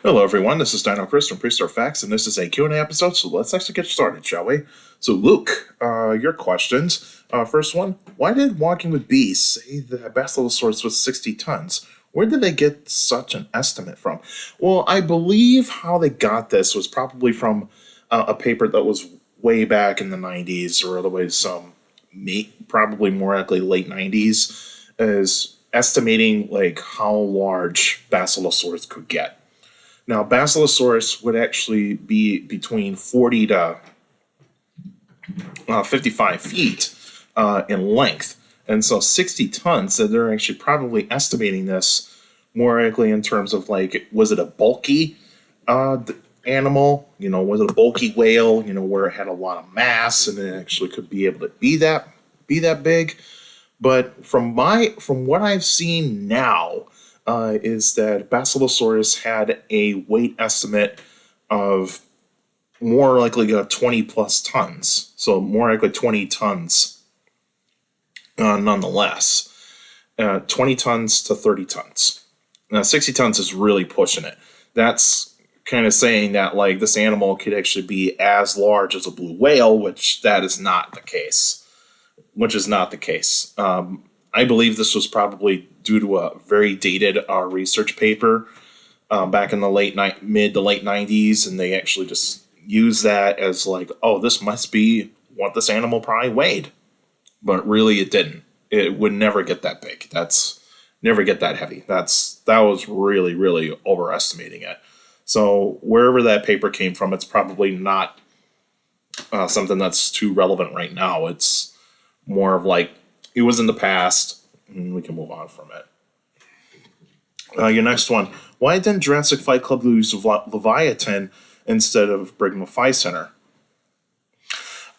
Hello, everyone. This is Dino Chris from Prehistoric Facts, and this is a Q&A episode, so let's actually get started, shall we? So, Luke, your questions. First one, why did Walking with Bees say that Basilosaurus was 60 tons? Where did they get such an estimate from? Well, I believe how they got this was probably from a paper that was way back in the 90s, or otherwise probably more likely late 90s, is estimating like how large Basilosaurus could get. Now, Basilosaurus would actually be between 40 to 55 feet in length. And so 60 tons, so they're actually probably estimating this more likely in terms of like, was it a bulky animal? You know, was it a bulky whale, you know, where it had a lot of mass and it actually could be able to be that big? But from what I've seen now, is that Basilosaurus had a weight estimate of more likely 20 plus tons. So more likely 20 tons nonetheless. 20 tons to 30 tons. Now 60 tons is really pushing it. That's kind of saying that like this animal could actually be as large as a blue whale, which is not the case. I believe this was probably due to a very dated research paper back in the mid to late 90s, and they actually just used that as like, oh, this must be what this animal probably weighed. But really it didn't. It would never get that big. Never get that heavy. That was really, really overestimating it. So wherever that paper came from, it's probably not something that's too relevant right now. It's more of like, it was in the past, and we can move on from it. Your next one. Why didn't Jurassic Fight Club use Livyatan instead of Brigham Phi Center?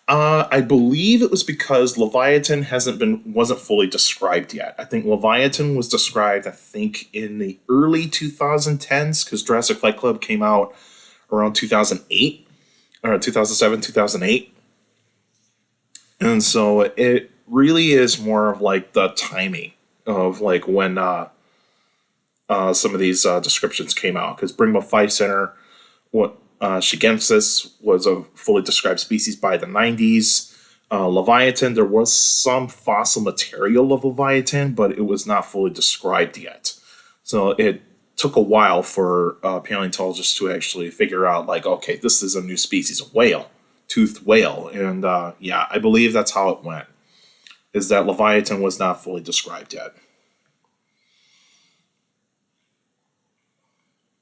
I believe it was because Livyatan wasn't fully described yet. I think Livyatan was described, in the early 2010s, because Jurassic Fight Club came out around 2008, or 2007, 2008. And so it really is more of like the timing of like when some of these descriptions came out, because Brigham Phi Center, Shigensis was a fully described species by the 90s. Livyatan, there was some fossil material of Livyatan, but it was not fully described yet. So it took a while for paleontologists to actually figure out like, okay, this is a new species of whale, toothed whale. And I believe that's how it went, is that Livyatan was not fully described yet.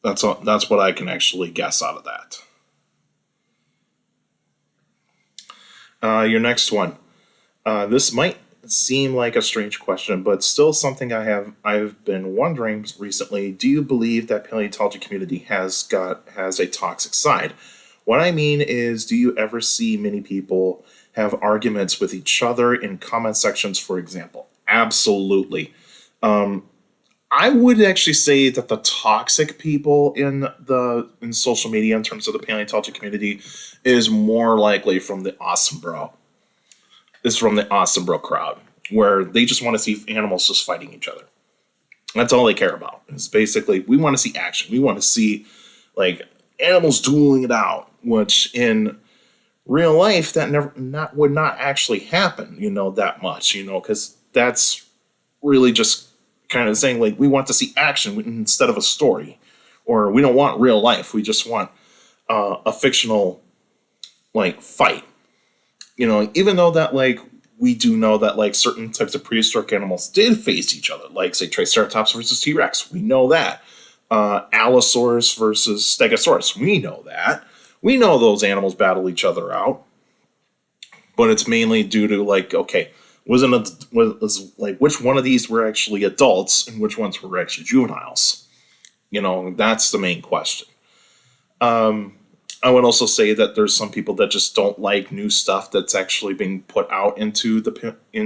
That's what I can actually guess out of that. Your next one. This might seem like a strange question, but still something I've been wondering recently. Do you believe that paleontology community has a toxic side? What I mean is, do you ever see many people have arguments with each other in comment sections, for example? Absolutely. I would actually say that the toxic people in social media in terms of the paleontology community is more likely from the awesome bro. Is from the awesome bro crowd, where they just want to see animals just fighting each other. That's all they care about. It's basically, we want to see action. We want to see like animals dueling it out, which in real life that would not actually happen, that much, because that's really just kind of saying like, we want to see action instead of a story, or we don't want real life. We just want a fictional like fight, even though that like, we do know that like certain types of prehistoric animals did face each other, like say Triceratops versus T-Rex. We know that. Allosaurus versus Stegosaurus. We know that. We know those animals battle each other out, but it's mainly due to like, okay, was which one of these were actually adults and which ones were actually juveniles? That's the main question. I would also say that there's some people that just don't like new stuff that's actually being put out in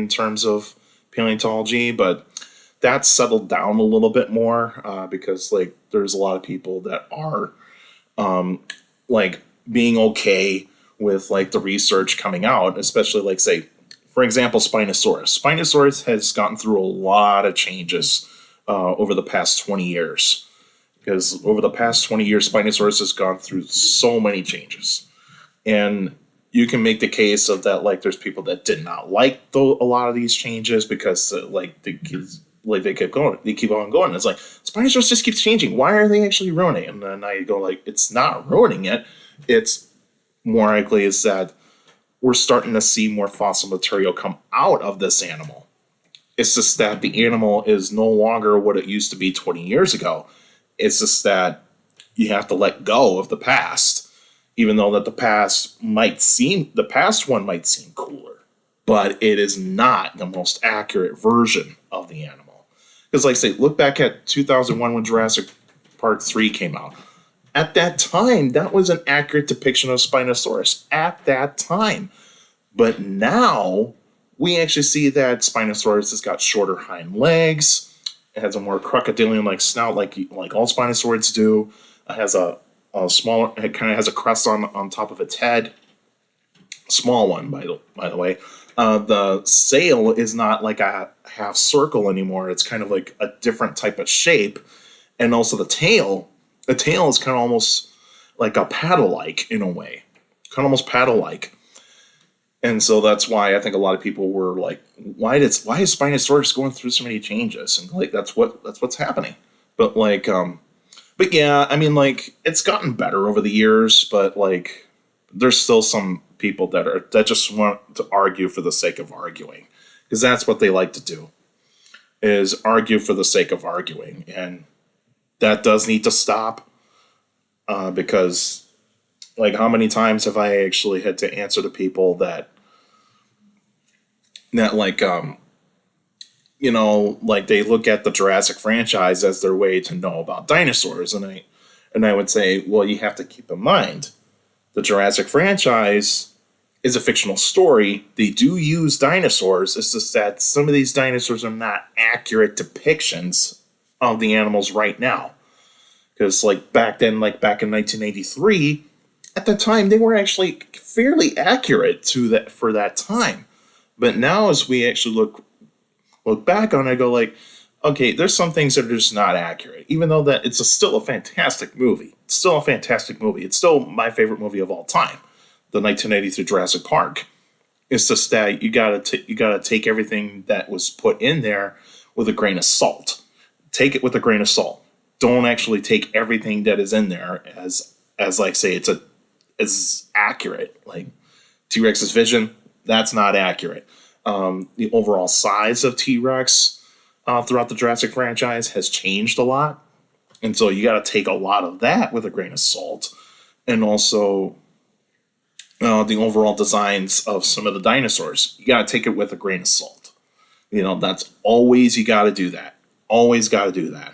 terms of paleontology, but that's settled down a little bit more because like there's a lot of people that are like being okay with like the research coming out, especially like say, for example, Spinosaurus. Spinosaurus has gotten through a lot of changes over the past 20 years. because over the past 20 years, Spinosaurus has gone through so many changes. And you can make the case of that, like, there's people that did not like a lot of these changes because, they keep going. They keep on going. It's like, Spinosaurus just keeps changing. Why are they actually ruining it? And then I go, like, it's not ruining it. It's more likely is that we're starting to see more fossil material come out of this animal. It's just that the animal is no longer what it used to be 20 years ago. It's just that you have to let go of the past, even though that the past one might seem cooler, but it is not the most accurate version of the animal. Because, like I say, look back at 2001 when Jurassic Park 3 came out. At that time, that was an accurate depiction of Spinosaurus. At that time. But now, we actually see that Spinosaurus has got shorter hind legs. It has a more crocodilian-like snout, like all Spinosaurids do. It has a smaller. It kind of has a crest on top of its head. Small one, by the way. The sail is not like a half circle anymore. It's kind of like a different type of shape, and also the tail. The tail is kind of almost like a paddle-like in a way, kind of almost paddle-like. And so that's why I think a lot of people were like, why is Spinosaurus going through so many changes? And like, that's what's happening. But yeah, I mean, like, it's gotten better over the years, but like, there's still some people that just want to argue for the sake of arguing, because that's what they like to do, is argue for the sake of arguing. And that does need to stop, because, like, how many times have I actually had to answer to people that like, like, they look at the Jurassic franchise as their way to know about dinosaurs, and I would say, well, you have to keep in mind, the Jurassic franchise is a fictional story. They do use dinosaurs. It's just that some of these dinosaurs are not accurate depictions of the animals right now. Because, like, back then, like back in 1983, at the time, they were actually fairly accurate for that time. But now, as we actually look back on it, I go, like, okay, there's some things that are just not accurate. Even though that it's still a fantastic movie. It's still a fantastic movie. It's still my favorite movie of all time, the 1983 Jurassic Park. It's just that you gotta take everything that was put in there with a grain of salt. Take it with a grain of salt. Don't actually take everything that is in there as like, say, it's accurate. Like T-Rex's vision, that's not accurate. The overall size of T-Rex throughout the Jurassic franchise has changed a lot. And so you got to take a lot of that with a grain of salt. And also the overall designs of some of the dinosaurs, you got to take it with a grain of salt. That's always, you got to do that. Always got to do that.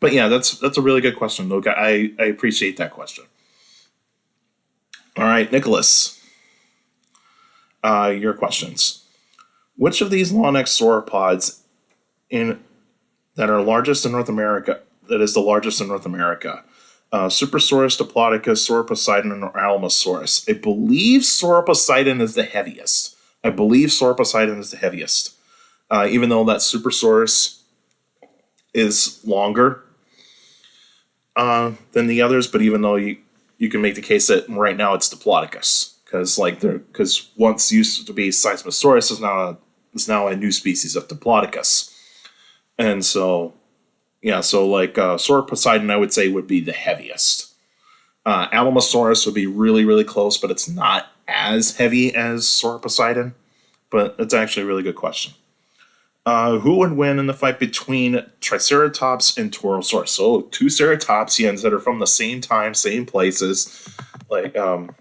But yeah, that's a really good question, Luke. I appreciate that question. All right, Nicholas, your questions. Which of these long-necked sauropods that are largest in North America, that is the largest in North America? Supersaurus, Diplodocus, Sauroposeidon, and Ouranosaurus. I believe Sauroposeidon is the heaviest. Even though that Supersaurus is longer than the others, but even though you can make the case that right now it's Diplodocus, because once used to be Seismosaurus is now a new species of Diplodocus, and so yeah, so like Sauroposeidon, I would say, would be the heaviest. Appalachiosaurus would be really, really close, but it's not as heavy as Sauroposeidon. But it's actually a really good question. Who would win in the fight between Triceratops and Torosaurus? So two ceratopsians that are from the same time, same places. But even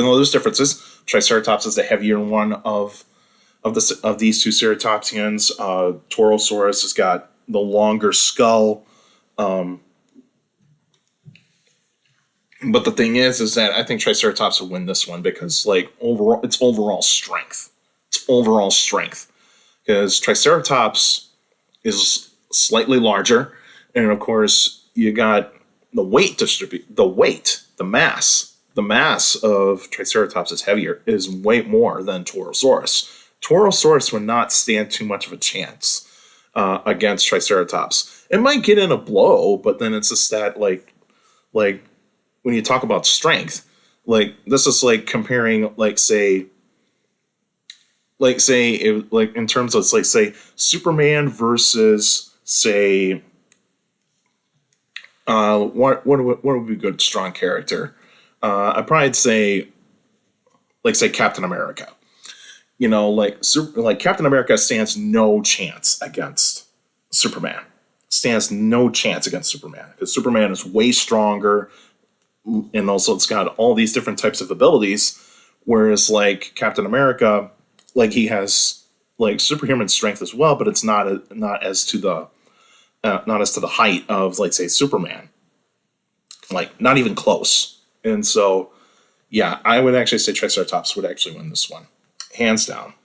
though there's differences, Triceratops is the heavier one of these two ceratopsians. Torosaurus has got the longer skull. But the thing is that I think Triceratops will win this one because, like, overall strength. Because Triceratops is slightly larger, and of course you got the weight the mass of Triceratops is way more than Torosaurus. Torosaurus would not stand too much of a chance against Triceratops. It might get in a blow, but then it's just that like when you talk about strength, like this is like comparing like in terms of like say Superman versus say what would be a good strong character? I'd probably say Captain America. You know, like Captain America stands no chance against Superman. Stands no chance against Superman because Superman is way stronger, and also it's got all these different types of abilities. Whereas like Captain America, like he has like superhuman strength as well, but it's not as to the height of like say Superman. Like not even close. And so yeah, I would actually say Triceratops would actually win this one, hands down.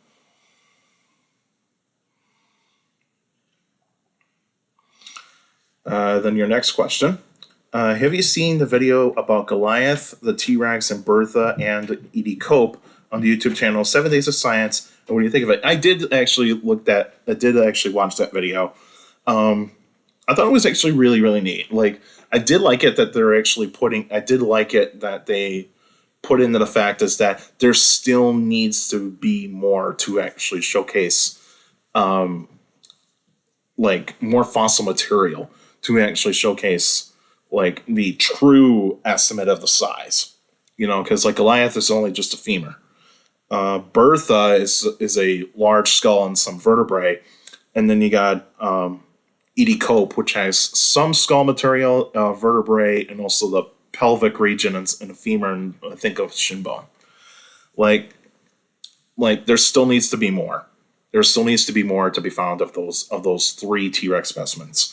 Then your next question. Have you seen the video about Goliath, the T-Rex, and Bertha and Edie Cope on the YouTube channel 7 Days of Science? And what do you think of it? I did actually watch that video. I thought it was actually really, really neat. Like, I did like it that they put into the fact is that there still needs to be more to actually showcase, like more fossil material to actually showcase like the true estimate of the size, you know, because like Goliath is only just a femur. Bertha is a large skull and some vertebrae, and then you got Edie Cope, which has some skull material, vertebrae, and also the pelvic region and a femur, and I think a shin bone. Like there still needs to be more. There still needs to be more to be found of those 3 T-Rex specimens.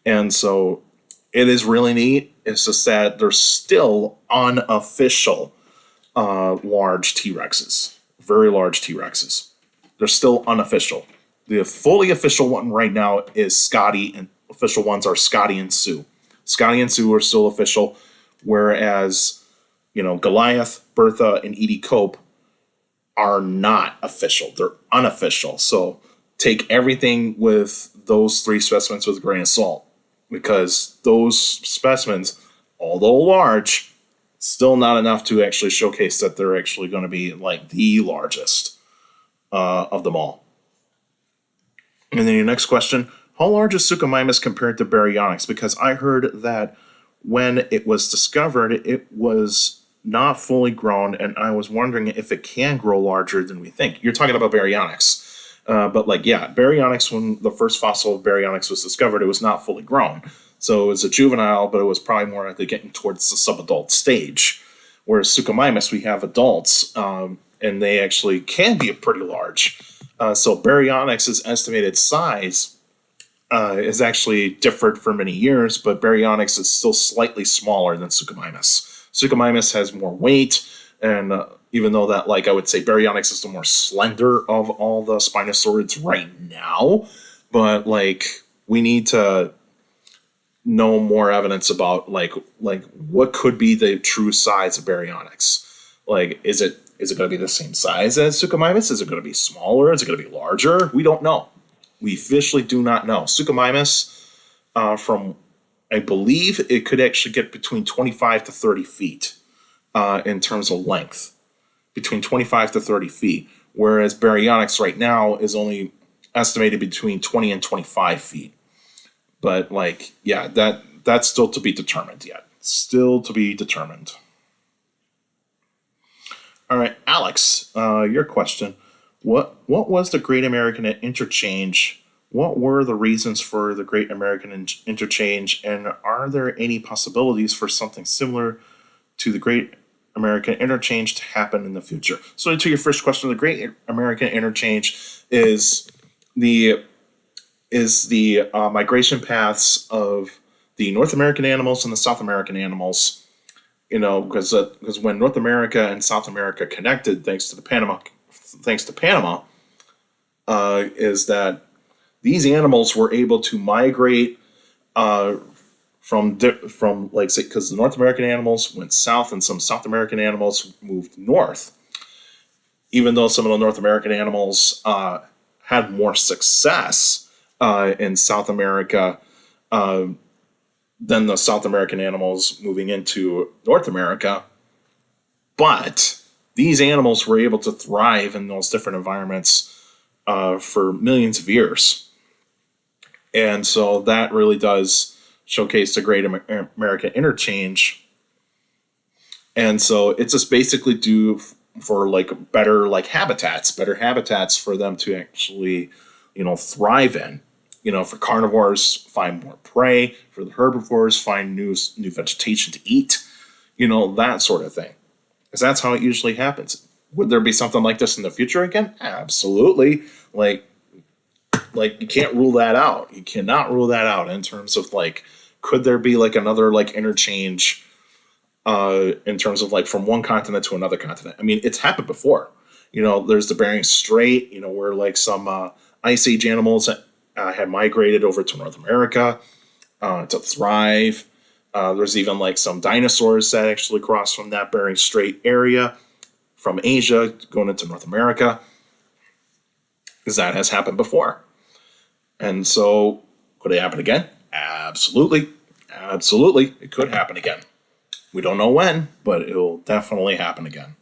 And so it is really neat. It's just that there's still unofficial large T-Rexes. Very large T-Rexes. They're still unofficial. The fully official one right now is Scotty, and official ones are Scotty and Sue. Scotty and Sue are still official, whereas, you know, Goliath, Bertha, and Edie Cope are not official. They're unofficial. So take everything with those 3 specimens with a grain of salt, because those specimens, although large, still not enough to actually showcase that they're actually going to be like the largest of them all. And then your next question, how large is Suchomimus compared to Baryonyx? Because I heard that when it was discovered, it was not fully grown, and I was wondering if it can grow larger than we think. You're talking about Baryonyx. But like, yeah, Baryonyx, when the first fossil of Baryonyx was discovered, it was not fully grown. So it was a juvenile, but it was probably more likely getting towards the subadult stage. Whereas Suchomimus, we have adults, and they actually can be pretty large. So Baryonyx's estimated size is actually differed for many years, but Baryonyx is still slightly smaller than Suchomimus. Suchomimus has more weight, and even though that, like, I would say Baryonyx is the more slender of all the Spinosaurids right now, but like we need to know more evidence about like what could be the true size of Baryonyx. Like, is it going to be the same size as Suchomimus? Is it going to be smaller? Is it going to be larger? We don't know. We officially do not know. Suchomimus, from I believe it could actually get between 25 to 30 feet in terms of length. Between 25 to 30 feet. Whereas Baryonyx right now is only estimated between 20 and 25 feet. But like, yeah, that's still to be determined yet. Still to be determined. All right, Alex, your question. What was the Great American Interchange? What were the reasons for the Great American Interchange? And are there any possibilities for something similar to the Great American Interchange to happen in the future? So to your first question, the Great American Interchange is the migration paths of the North American animals and the South American animals. You know, because when North America and South America connected, thanks to Panama, is that these animals were able to migrate from like, say, because the North American animals went south and some South American animals moved north. Even though some of the North American animals had more success in South America, then the South American animals moving into North America. But these animals were able to thrive in those different environments for millions of years. And so that really does showcase the Great American Interchange. And so it's just basically due for like better habitats for them to actually, thrive in. For carnivores, find more prey. For the herbivores, find new vegetation to eat. That sort of thing. Because that's how it usually happens. Would there be something like this in the future again? Absolutely. Like you can't rule that out. You cannot rule that out in terms of could there be another interchange in terms of from one continent to another continent? I mean, it's happened before. There's the Bering Strait, where some Ice Age animals had migrated over to North America to thrive. There's even some dinosaurs that actually crossed from that Bering Strait area from Asia going into North America. Because that has happened before. And so, could it happen again? Absolutely. Absolutely. It could happen again. We don't know when, but it will definitely happen again.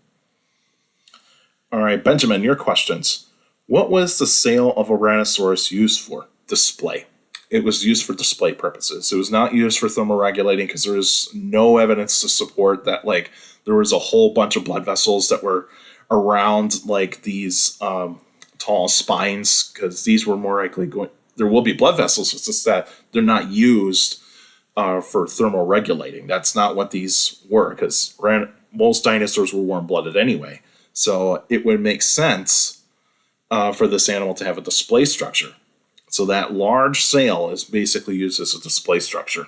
All right, Benjamin, your questions. What was the sale of Ouranosaurus used for? Display. It was used for display purposes. It was not used for thermoregulating because there is no evidence to support that there was a whole bunch of blood vessels that were around these tall spines, because these were more likely there will be blood vessels. It's just that they're not used for thermoregulating. That's not what these were, because most dinosaurs were warm-blooded anyway. So it would make sense for this animal to have a display structure. So that large sail is basically used as a display structure.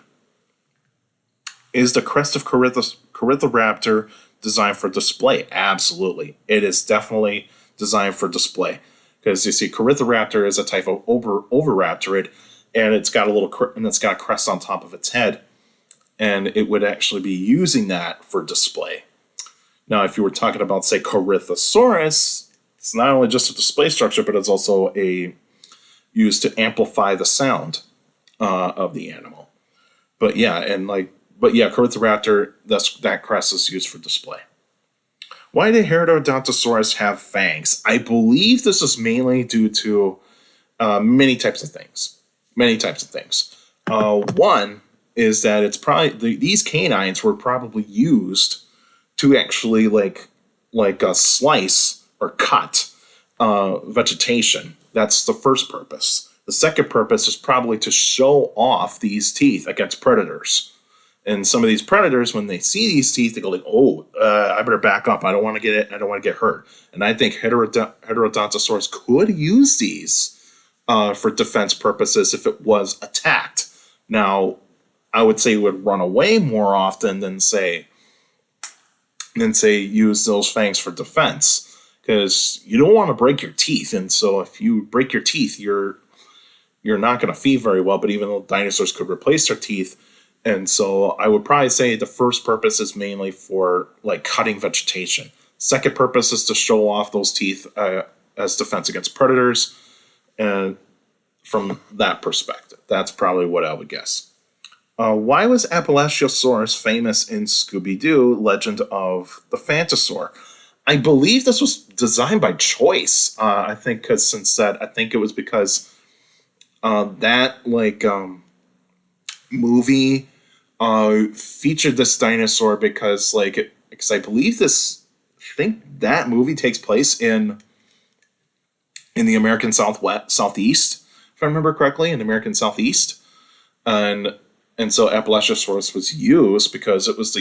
Is the crest of Corythoraptor designed for display? Absolutely. It is definitely designed for display. Because you see, Corythoraptor is a type of oviraptorid, and it's got a crest on top of its head, and it would actually be using that for display. Now, if you were talking about, say, Corythosaurus, it's not only just a display structure, but it's also used to amplify the sound of the animal. But Corythoraptor, that crest is used for display. Why did Heterodontosaurus have fangs? I believe this is mainly due to many types of things. One is that it's probably these canines were probably used to actually slice or cut vegetation. That's the first purpose. The second purpose is probably to show off these teeth against predators. And some of these predators, when they see these teeth, they go I better back up. I don't want to get it. I don't want to get hurt. And I think Heterodontosaurus could use these for defense purposes if it was attacked. Now, I would say it would run away more often than say use those fangs for defense, because you don't want to break your teeth. And so if you break your teeth, you're not going to feed very well. But even though dinosaurs could replace their teeth. And so I would probably say the first purpose is mainly for cutting vegetation. Second purpose is to show off those teeth as defense against predators. And from that perspective, that's probably what I would guess. Why was Appalachiosaurus famous in Scooby-Doo, Legend of the Phantosaur? I believe this was designed by choice. I think it was because that movie featured this dinosaur because I believe that movie takes place in the American Southeast, if I remember correctly, in the American Southeast, and so Appalachiosaurus was used because it was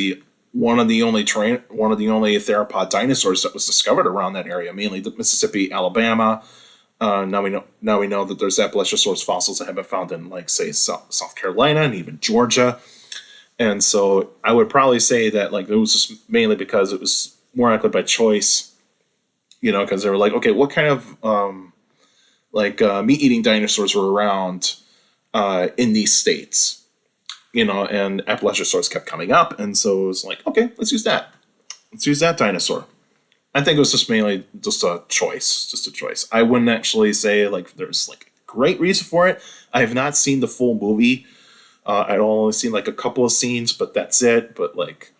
one of the only theropod dinosaurs that was discovered around that area, mainly the Mississippi, Alabama. Now we know that there's Appalachiosaurus fossils that have been found in say South Carolina and even Georgia. And so I would probably say that it was just mainly because it was more likely by choice, because they were okay, what kind of meat-eating dinosaurs were around in these states, and Appalachiosaurus kept coming up, and so it was okay, let's use that. Let's use that dinosaur. I think it was just mainly just a choice. I wouldn't actually say there's great reason for it. I have not seen the full movie. I've only seen like a couple of scenes, but that's it. But like,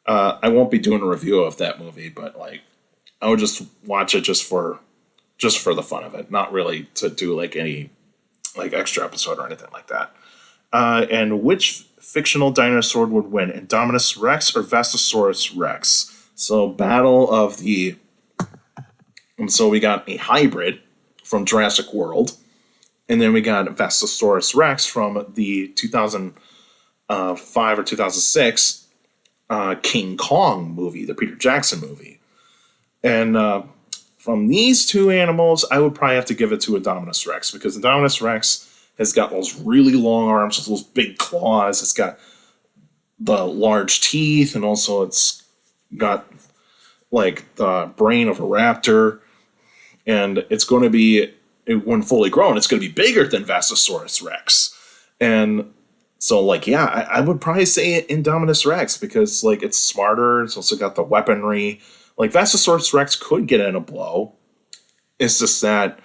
I won't be doing a review of that movie, but like, I would just watch it just for the fun of it, not really to do like any like extra episode or anything like that. And which fictional dinosaur would win, Indominus Rex or Vastosaurus Rex? So battle of the... And so we got a hybrid from Jurassic World, and then we got Vastosaurus Rex from the 2005 or 2006 King Kong movie, the Peter Jackson movie. And from these two animals, I would probably have to give it to Indominus Rex, because Indominus Rex has got those really long arms with those big claws. It's got the large teeth, and also it's got like the brain of a raptor. And it's going to be, when fully grown, it's going to be bigger than Vastosaurus Rex. And so, like, yeah, I would probably say Indominus Rex, because, like, it's smarter. It's also got the weaponry. Like, Vastosaurus Rex could get in a blow. It's just that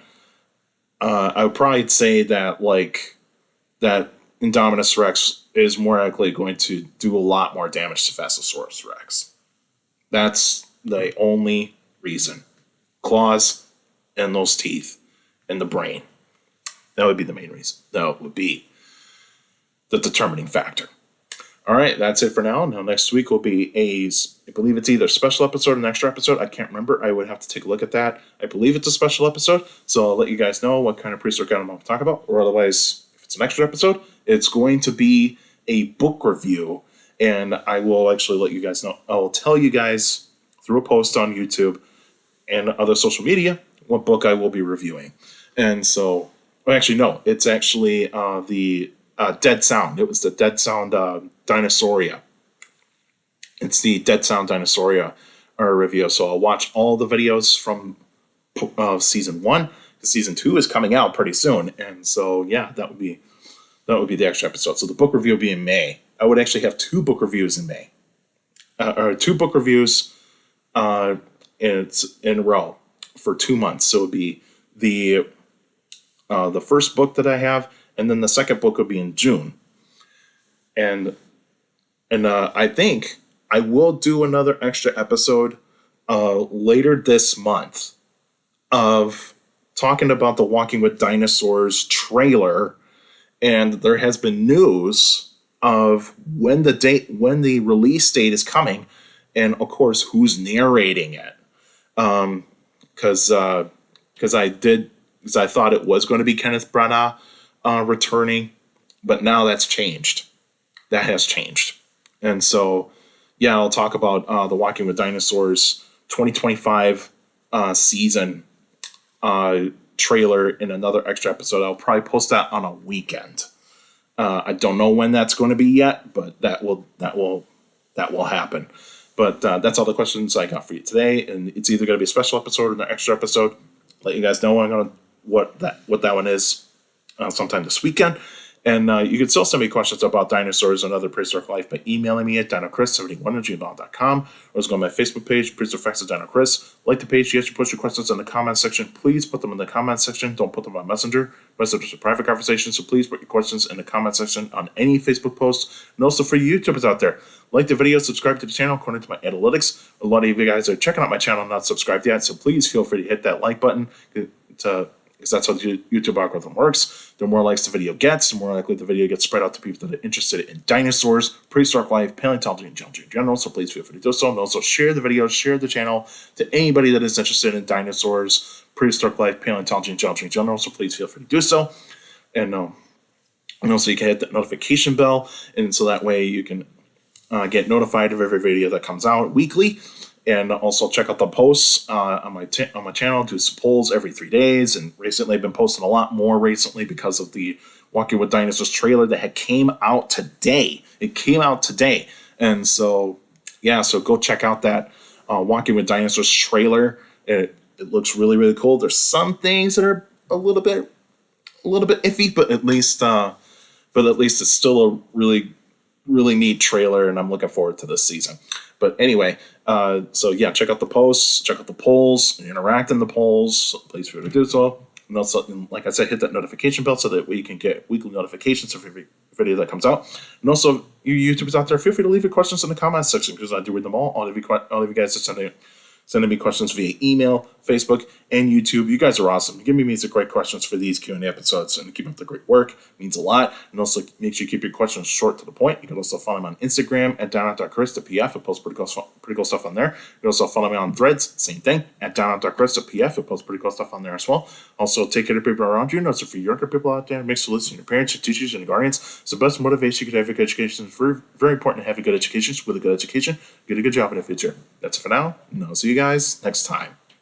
I would probably say that, like, that Indominus Rex is more likely going to do a lot more damage to Vastosaurus Rex. That's the only reason. Claws and those teeth and the brain. That would be the main reason. That would be the determining factor. All right, that's it for now. Now, next week will be I believe it's either a special episode or an extra episode. I can't remember. I would have to take a look at that. I believe it's a special episode, so I'll let you guys know what kind of prehistoric animal I'm going to talk about. Or otherwise, if it's an extra episode, it's going to be a book review, and I will actually let you guys know. I will tell you guys through a post on YouTube and other social media what book I will be reviewing. And so, well, actually, no, it's actually the Dead Sound. It was the Dead Sound Dinosauria. It's the Dead Sound Dinosauria review. So I'll watch all the videos from season 1. Season 2 is coming out pretty soon. And so, yeah, that would be the extra episode. So the book review will be in May. I would actually have 2 book reviews in May. Or 2 book reviews it's in a row for 2 months. So it would be the first book that I have, and then the second book will be in June. And I think I will do another extra episode later this month of talking about the Walking with Dinosaurs trailer. And there has been news of when the release date is coming, and of course who's narrating it. Because I thought it was going to be Kenneth Branagh returning, but now that's changed. That has changed. And so, yeah, I'll talk about the Walking with Dinosaurs 2025 season trailer in another extra episode. I'll probably post that on a weekend. I don't know when that's going to be yet, but that will happen. But that's all the questions I got for you today, and it's either going to be a special episode or an extra episode. Let you guys know what that one is sometime this weekend. And you can still send me questions about dinosaurs and other prehistoric life by emailing me at dinochrist71@gmail.com, or just go on my Facebook page, Prehistoric Facts of Dino Chris. Like the page, yes, you post your questions in the comment section. Please put them in the comment section. Don't put them on Messenger. Messenger is a private conversation, so please put your questions in the comment section on any Facebook post. And also for you YouTubers out there, like the video, subscribe to the channel according to my analytics. A lot of you guys are checking out my channel, not subscribed yet, so please feel free to hit that like button because that's how the YouTube algorithm works. The more likes the video gets, the more likely the video gets spread out to people that are interested in dinosaurs, prehistoric life, paleontology, and geology in general. So please feel free to do so. And also share the video, share the channel to anybody that is interested in dinosaurs, prehistoric life, paleontology, and geology in general. So please feel free to do so. And also you can hit that notification bell, and so that way you can get notified of every video that comes out weekly. And also check out the posts on my channel. Do some polls every 3 days. And recently I've been posting a lot more recently because of the Walking with Dinosaurs trailer that came out today. It came out today. And so, yeah, so go check out that Walking with Dinosaurs trailer. It looks really, really cool. There's some things that are a little bit iffy, but at least it's still a really, really neat trailer, and I'm looking forward to this season. But anyway, so yeah, check out the posts, check out the polls, interact in the polls. Please feel free to do so. And also, like I said, hit that notification bell so that we can get weekly notifications of every video that comes out. And also, you YouTubers out there, feel free to leave your questions in the comments section because I do read them all. All of you guys are sending me questions via email, Facebook, and YouTube. You guys are awesome. Give me some great questions for these Q&A episodes, and keep up the great work. It means a lot. And also, make sure you keep your questions short to the point. You can also follow me on Instagram at down.chris.pf. I post pretty cool stuff on there. You can also follow me on Threads, same thing, at down.chris.pf. I post pretty cool stuff on there as well. Also, take care of people around you. And also, for younger people out there, make sure to listen to your parents, your teachers, and your guardians. It's the best motivation you could have for good education. It's very, very important to have a good education. With a good education, get a good job in the future. That's it for now, and I'll see you guys next time.